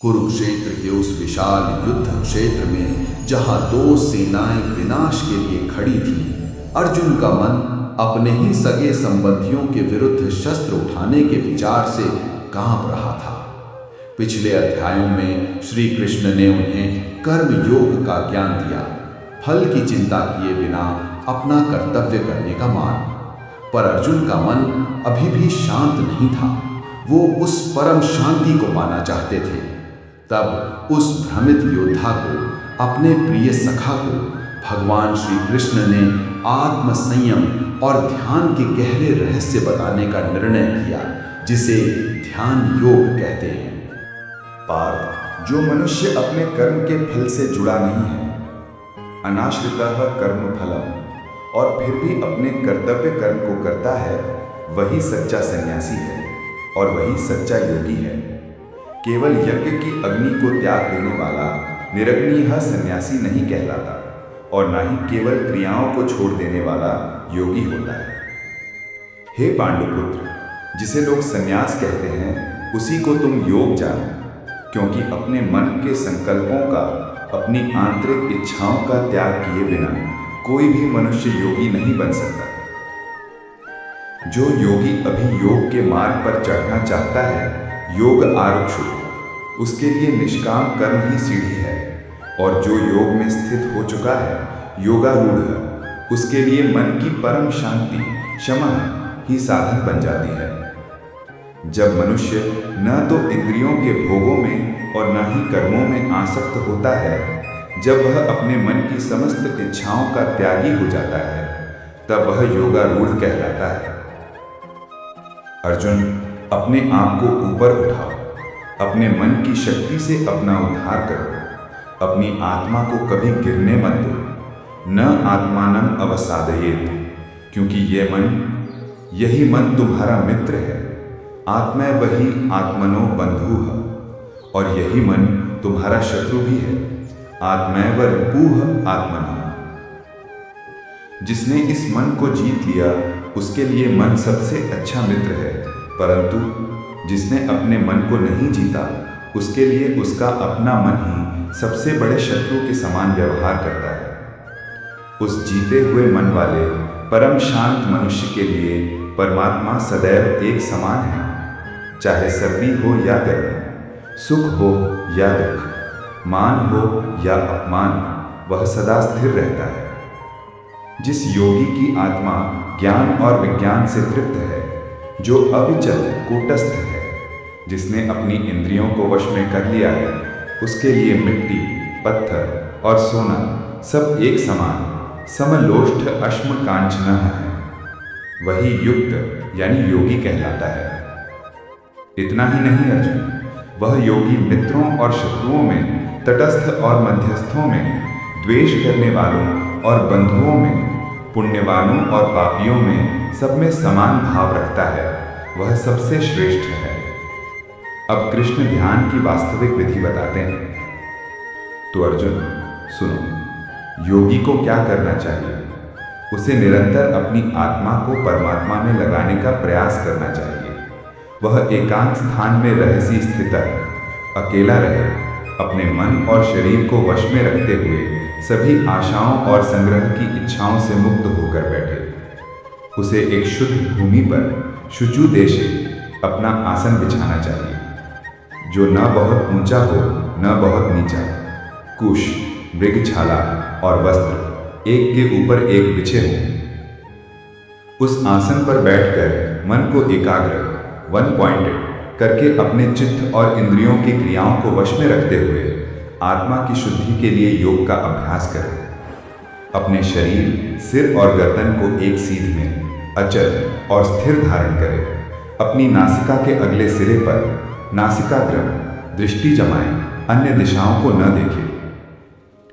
कुरुक्षेत्र के उस विशाल युद्ध क्षेत्र में जहां दो सेनाएं विनाश के लिए खड़ी थीं, अर्जुन का मन अपने ही सगे संबंधियों के विरुद्ध शस्त्र उठाने के विचार से कांप रहा था। पिछले अध्यायों में श्री कृष्ण ने उन्हें कर्म योग का ज्ञान दिया, फल की चिंता किए बिना अपना कर्तव्य करने का मार्ग। पर अर्जुन का मन अभी भी शांत नहीं था। वो उस परम शांति को पाना चाहते थे। तब उस भ्रमित योद्धा को, अपने प्रिय सखा को भगवान श्री कृष्ण ने आत्म संयम और ध्यान के गहरे रहस्य बताने का निर्णय किया, जिसे ध्यान योग कहते हैं। पार्थ, जो मनुष्य अपने कर्म के फल से जुड़ा नहीं है, अनाश्रितः कर्म फलम, और फिर भी अपने कर्तव्य कर्म को करता है, वही सच्चा सन्यासी है और वही सच्चा योगी है। केवल यज्ञ की अग्नि को त्याग देने वाला निरग्नियः सन्यासी नहीं कहलाता और न ही केवल क्रियाओं को छोड़ देने वाला योगी होता है। हे पांडुपुत्र, जिसे लोग सन्यास कहते हैं, उसी को तुम योग जानो, क्योंकि अपने मन के संकल्पों का, अपनी आंतरिक इच्छाओं का त्याग किए बिना कोई भी मनुष्य योगी नहीं बन सकता। जो योगी अभी योग के मार्ग पर चढ़ना चाहता है, योग आरुक्षु, उसके लिए निष्काम कर्म ही सीढ़ी है, और जो योग में स्थित हो चुका है, योगारूढ़, उसके लिए मन की परम शांति, क्षमा ही साधन बन जाती है। जब मनुष्य न तो इंद्रियों के भोगों में और न ही कर्मों में आसक्त होता है, जब वह अपने मन की समस्त इच्छाओं का त्यागी हो जाता है, तब वह योगारूढ़ कहलाता है। अर्जुन, अपने आप को ऊपर उठाओ, अपने मन की शक्ति से अपना उद्धार करो, अपनी आत्मा को कभी गिरने मत दो। न आत्मानं अवसादयेत, क्योंकि यही मन तुम्हारा मित्र है। आत्मै वही आत्मनो बंधुः, और यही मन तुम्हारा शत्रु भी है। आत्मैव रिपुः आत्मनः। जिसने इस मन को जीत लिया, उसके लिए मन सबसे अच्छा मित्र है, परंतु जिसने अपने मन को नहीं जीता, उसके लिए उसका अपना मन ही सबसे बड़े शत्रु के समान व्यवहार करता है। उस जीते हुए मन वाले परम शांत मनुष्य के लिए परमात्मा सदैव एक समान है। चाहे सर्दी हो या गर्मी, सुख हो या दुख, मान हो या अपमान, वह सदा स्थिर रहता है। जिस योगी की आत्मा ज्ञान और विज्ञान से तृप्त है, जो अविचल कूटस्थ है, जिसने अपनी इंद्रियों को वश में कर लिया है, उसके लिए मिट्टी, पत्थर और सोना सब एक समान समलोष्ठ अश्म कांचनः है। वही युक्त यानी योगी कहलाता है। इतना ही नहीं अर्जुन, वह योगी मित्रों और शत्रुओं में, तटस्थ और मध्यस्थों में, द्वेष करने वालों और बंधुओं में, पुण्यवानों और पापियों में, सब में समान भाव रखता है। वह सबसे श्रेष्ठ है। अब कृष्ण ध्यान की वास्तविक विधि बताते हैं। तो अर्जुन सुनो, योगी को क्या करना चाहिए? उसे निरंतर अपनी आत्मा को परमात्मा में लगाने का प्रयास करना चाहिए। वह एकांत स्थान में रहसी स्थित, अकेला रहे, अपने मन और शरीर को वश में रखते हुए सभी आशाओं और संग्रह की इच्छाओं से मुक्त होकर बैठे। उसे एक शुद्ध भूमि पर शुचु देशे अपना आसन बिछाना चाहिए, जो न बहुत ऊंचा हो न बहुत नीचा। कुश, मृगछाला और वस्त्र एक के ऊपर एक बिछे हों। उस आसन पर बैठकर मन को एकाग्र, वन पॉइंटेड करके अपने चित्त और इंद्रियों की क्रियाओं को वश में रखते हुए आत्मा की शुद्धि के लिए योग का अभ्यास करें। अपने शरीर, सिर और गर्दन को एक सीध में अचल और स्थिर धारण करें। अपनी नासिका के अगले सिरे पर नासिकाग्र दृष्टि जमाएं, अन्य दिशाओं को न देखें।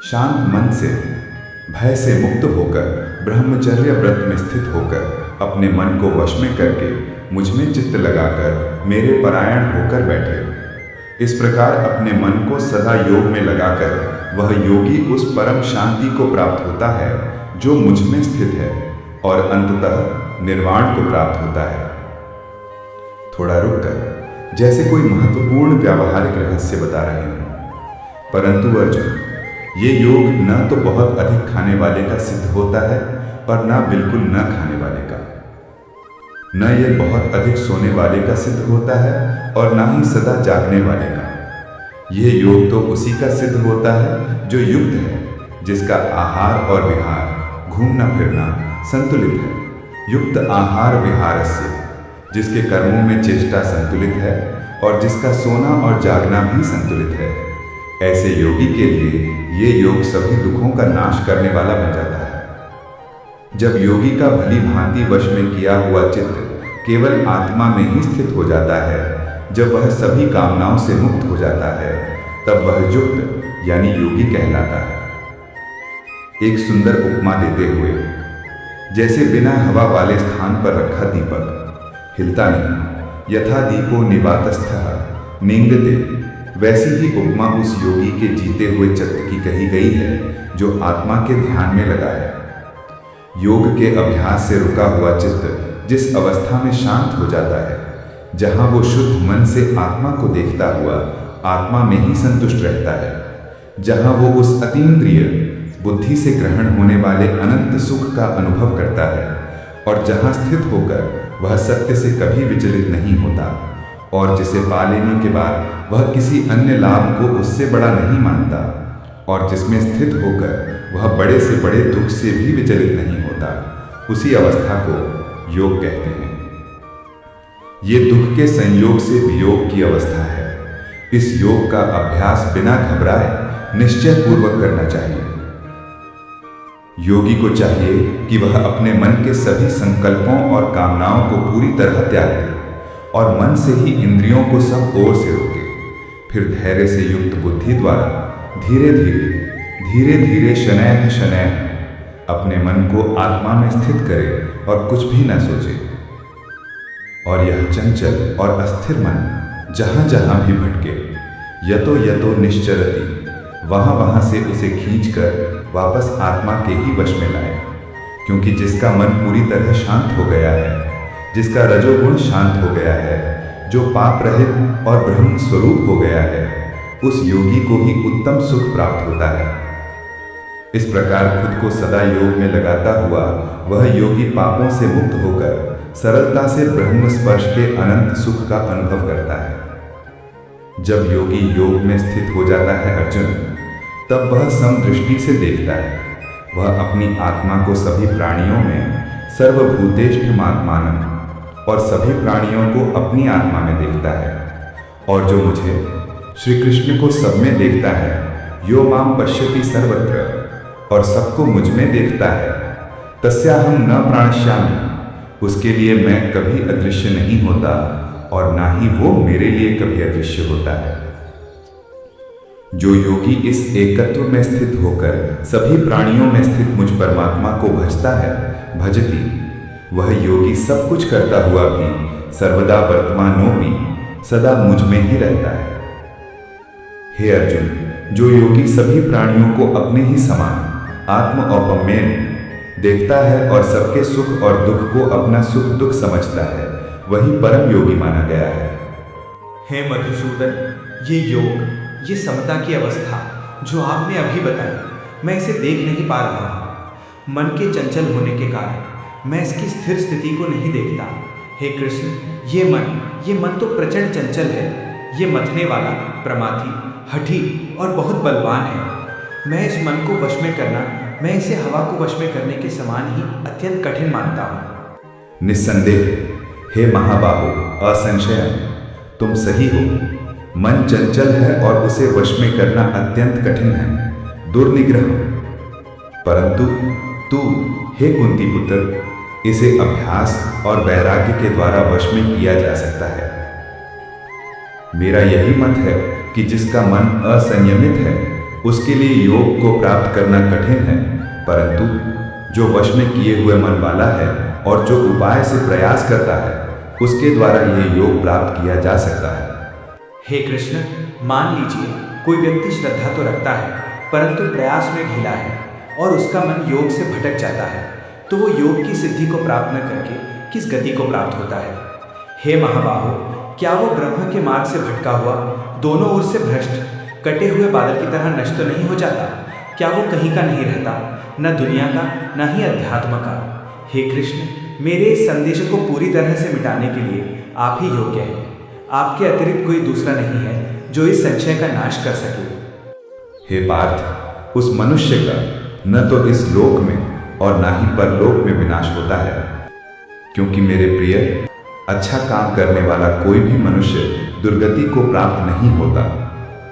शांत मन से, भय से मुक्त होकर, ब्रह्मचर्य व्रत में स्थित होकर, अपने मन को वश में करके मुझ में चित्त लगाकर मेरे परायण होकर बैठे। इस प्रकार अपने मन को सदा योग में लगाकर वह योगी उस परम शांति को प्राप्त होता है जो मुझ में स्थित है, और अंततः निर्वाण को प्राप्त होता है। थोड़ा रुककर जैसे कोई महत्वपूर्ण व्यावहारिक रहस्य बता रहे हों। परंतु अर्जुन, ये योग न तो बहुत अधिक खाने वाले का सिद्ध होता है और न बिल्कुल न खाने वाले का। न यह बहुत अधिक सोने वाले का सिद्ध होता है और न ही सदा जागने वाले का। यह योग तो उसी का सिद्ध होता है जो युक्त है, जिसका आहार और विहार, घूमना फिरना संतुलित है। युक्त आहार विहारस्य, जिसके कर्मों में चेष्टा संतुलित है और जिसका सोना और जागना भी संतुलित है। ऐसे योगी के लिए ये योग सभी दुखों का नाश करने वाला बन जाता है। जब योगी का भली भांति वश में किया हुआ चित्त केवल आत्मा में ही स्थित हो जाता है, जब वह सभी कामनाओं से मुक्त हो जाता है, तब वह युक्त यानी योगी कहलाता है। एक सुंदर उपमा देते हुए, जैसे बिना हवा वाले स्थान पर रखा दीपक हिलता नहीं, यथा दीपो निवातस्थः निंगते, वैसी ही उपमा उस योगी के जीते हुए चित्त की कही गई है जो आत्मा के ध्यान में लगा है। योग के अभ्यास से रुका हुआ चित्त जिस अवस्था में शांत हो जाता है, जहां वो शुद्ध मन से आत्मा को देखता हुआ आत्मा में ही संतुष्ट रहता है, जहां वो उस अतीन्द्रिय बुद्धि से ग्रहण होने वाले अनंत सुख का अनुभव करता है, और जहां स्थित होकर वह सत्य से कभी विचलित नहीं होता, और जिसे पा लेने के बाद वह किसी अन्य लाभ को उससे बड़ा नहीं मानता, और जिसमें स्थित होकर वह बड़े से बड़े दुख से भी विचलित नहीं होता, उसी अवस्था को योग कहते हैं। ये दुख के संयोग से वियोग की अवस्था है। इस योग का अभ्यास बिना घबराए निश्चय पूर्वक करना चाहिए। योगी को चाहिए कि वह अपने मन के सभी संकल्पों और कामनाओं को पूरी तरह त्याग दे और मन से ही इंद्रियों को सब ओर से रोके। फिर धैर्य से युक्त बुद्धि द्वारा धीरे धीरे शनैः शनैः अपने मन को आत्मा में स्थित करे और कुछ भी न सोचे। और यह चंचल और अस्थिर मन जहां जहां भी भटके, यतो यतो निश्चरति, वहां वहां से उसे खींचकर वापस आत्मा के ही वश में लाए। क्योंकि जिसका मन पूरी तरह शांत हो गया है, जिसका रजोगुण शांत हो गया है, जो पाप रहित और ब्रह्म स्वरूप हो गया है, उस योगी को ही उत्तम सुख प्राप्त होता है। इस प्रकार खुद को सदा योग में लगाता हुआ वह योगी पापों से मुक्त होकर सरलता से ब्रह्म स्पर्श के अनंत सुख का अनुभव करता है। जब योगी योग में स्थित हो जाता है अर्जुन, तब वह समदृष्टि से देखता है। वह अपनी आत्मा को सभी प्राणियों में सर्वभूतेष्ठमात्मानं और सभी प्राणियों को अपनी आत्मा में देखता है। और जो मुझे श्री कृष्ण को सब में देखता है, यो माम पश्यति सर्वत्र, और सबको मुझ में देखता है, तस्याहं न प्राणश्यामि, उसके लिए मैं कभी अदृश्य नहीं होता और ना ही वो मेरे लिए कभी अदृश्य होता है। जो योगी इस एकत्व में स्थित होकर सभी प्राणियों में स्थित मुझ परमात्मा को भजता है, भजती, वह योगी सब कुछ करता हुआ भी सर्वदा वर्तमानोपि सदा मुझ में ही रहता है। हे अर्जुन, जो योगी सभी प्राणियों को अपने ही समान आत्म औपम्येन देखता है और सबके सुख और दुख को अपना सुख दुख समझता है, वही परम योगी माना गया है। हे मधुसूदन, ये योग, ये समता की अवस्था जो आपने अभी बताई, मैं इसे देख नहीं पा रहा हूँ। मन के चंचल होने के कारण मैं इसकी स्थिर स्थिति को नहीं देखता। हे कृष्ण, ये मन तो प्रचंड चंचल है। ये मथने वाला, प्रमाथी, हठी और बहुत बलवान है। मैं इस मन को वश में करना, मैं इसे हवा को वश में करने के समान ही अत्यंत कठिन मानता हूँ। निस्संदेह हे महाबाहो, असंशय तुम सही हो। मन चंचल है और उसे वश में करना अत्यंत कठिन है, दुर्निग्रह। परंतु तू हे कुंती पुत्र, इसे अभ्यास और वैराग्य के द्वारा वश में किया जा सकता है। मेरा यही मत है कि जिसका मन असंयमित है उसके लिए योग को प्राप्त करना कठिन है, परंतु जो वश में किए हुए मन वाला है और जो उपाय से प्रयास करता है, उसके द्वारा यह योग प्राप्त किया जा सकता है। हे कृष्ण, मान लीजिए कोई व्यक्ति श्रद्धा तो रखता है परंतु प्रयास में ढीला है और उसका मन योग से भटक जाता है, तो वो योग की सिद्धि को प्राप्त न करके किस गति को प्राप्त होता है। हे महाबाहो, क्या वो ब्रह्म के मार्ग से भटका हुआ, दोनों ओर से भ्रष्ट, कटे हुए बादल की तरह नष्ट तो नहीं हो जाता? क्या वो कहीं का नहीं रहता, न दुनिया का न ही अध्यात्म का? हे कृष्ण, मेरे इस संदेश को पूरी तरह से मिटाने के लिए आप ही योग्य हैं। आपके अतिरिक्त कोई दूसरा नहीं है जो इस संशय का नाश कर सके। हे पार्थ, उस मनुष्य का न तो इस लोक में और न ही परलोक में विनाश होता है, क्योंकि मेरे प्रिय, अच्छा काम करने वाला कोई भी मनुष्य दुर्गति को प्राप्त नहीं होता।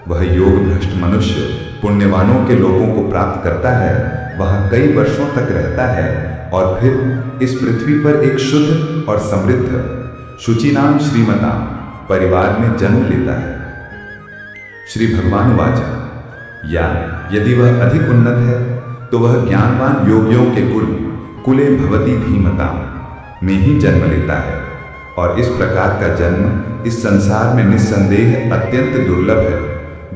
वह योग भ्रष्ट मनुष्य पुण्यवानों के लोगों को प्राप्त करता है, वह कई वर्षों तक रहता है और फिर इस पृथ्वी पर एक शुद्ध और समृद्ध शुचिनाम श्रीमताम परिवार में जन्म लेता है। श्री भगवान वाचा, या यदि वह अधिक उन्नत है तो वह ज्ञानवान योगियों के कुले भवती धीमताम में ही जन्म लेता है, और इस प्रकार का जन्म इस संसार में निस्संदेह अत्यंत दुर्लभ है,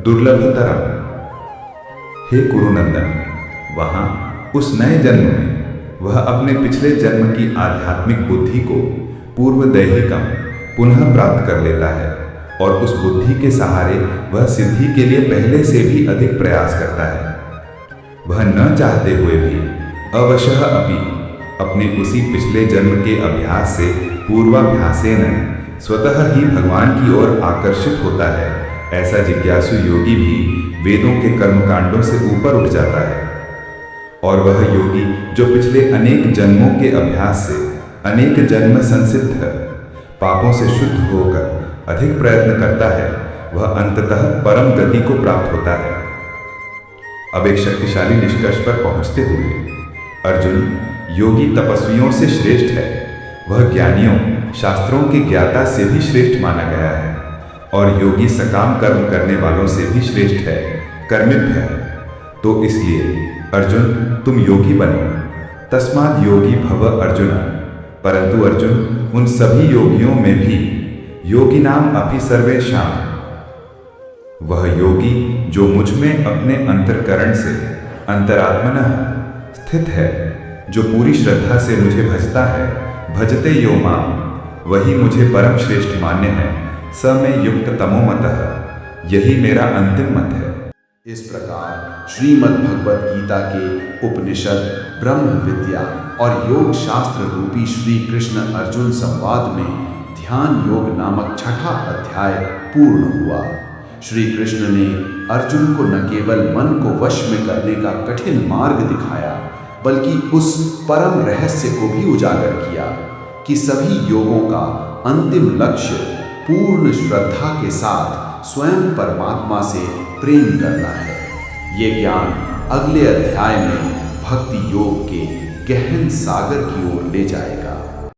दुर्लभतरम। हे कुरुनंदन, वहां उस नए जन्म में वह अपने पिछले जन्म की आध्यात्मिक बुद्धि को पूर्वदैहिकम पुनः प्राप्त कर लेता है, और उस बुद्धि के सहारे वह सिद्धि के लिए पहले से भी अधिक प्रयास करता है। वह न चाहते हुए भी अवशः अपि अपने उसी पिछले जन्म के अभ्यास से पूर्वाभ्यासेन स्वतः ही भगवान की ओर आकर्षित होता है। ऐसा जिज्ञासु योगी भी वेदों के कर्मकांडों से ऊपर उठ जाता है, और वह योगी जो पिछले अनेक जन्मों के अभ्यास से अनेक जन्म संसिद्ध पापों से शुद्ध होकर अधिक प्रयत्न करता है, वह अंततः परम गति को प्राप्त होता है। अब एक शक्तिशाली निष्कर्ष पर पहुंचते हुए अर्जुन योगी तपस्वियों से श्रेष्ठ है। वह ज्ञानियों शास्त्रों के ज्ञाता से भी श्रेष्ठ माना गया है, और योगी सकाम कर्म करने वालों से भी श्रेष्ठ है, कर्मिभ्य है। तो इसलिए अर्जुन, तुम योगी बनो। तस्माद् योगी भव अर्जुन। परंतु अर्जुन, उन सभी योगियों में भी योगिनाम अपि सर्वेषां, वह योगी जो मुझ में अपने अंतरकरण से अंतरात्मनः स्थित है, जो पूरी श्रद्धा से मुझे भजता है, भजते यो माम, वही मुझे परम श्रेष्ठ मान्य है। स में युक्त तमो मतः, यही मेरा अंतिम मत है। इस प्रकार श्रीमद् भगवत गीता के उपनिषद, ब्रह्म विद्या और योग शास्त्र रूपी श्री कृष्ण अर्जुन संवाद में ध्यान योग नामक छठा अध्याय पूर्ण हुआ। श्री कृष्ण ने अर्जुन को न केवल मन को वश में करने का कठिन मार्ग दिखाया, बल्कि उस परम रहस्य को भी उजागर किया कि सभी योगों का अंतिम लक्ष्य पूर्ण श्रद्धा के साथ स्वयं परमात्मा से प्रेम करना है। ये ज्ञान अगले अध्याय में भक्ति योग के गहन सागर की ओर ले जाएगा।